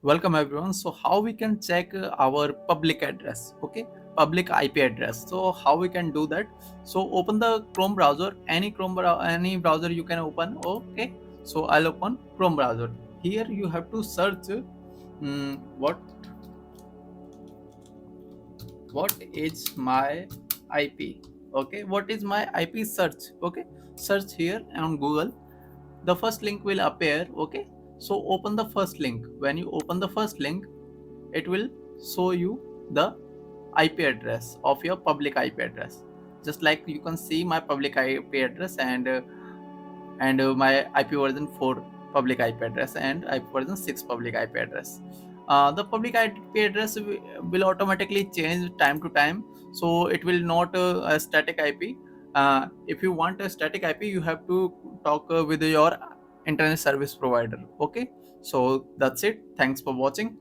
Welcome everyone. So how we can check our public address, okay, public IP address. So how we can do that? So open the Chrome browser, any browser you can open, okay. So I'll open Chrome browser. Here you have to search what is my IP, okay, what is my IP, search, okay, search here on Google. The first link will appear, okay. So open the first link. When you open the first link, it will show you the IP address of your public IP address. Just like you can see my public IP address and my IP version 4 public IP address and IP version 6 public IP address. The public IP address will automatically change time to time, so it will not a static IP. If you want a static IP, you have to talk with your internet service provider. Okay, so that's it. Thanks for watching.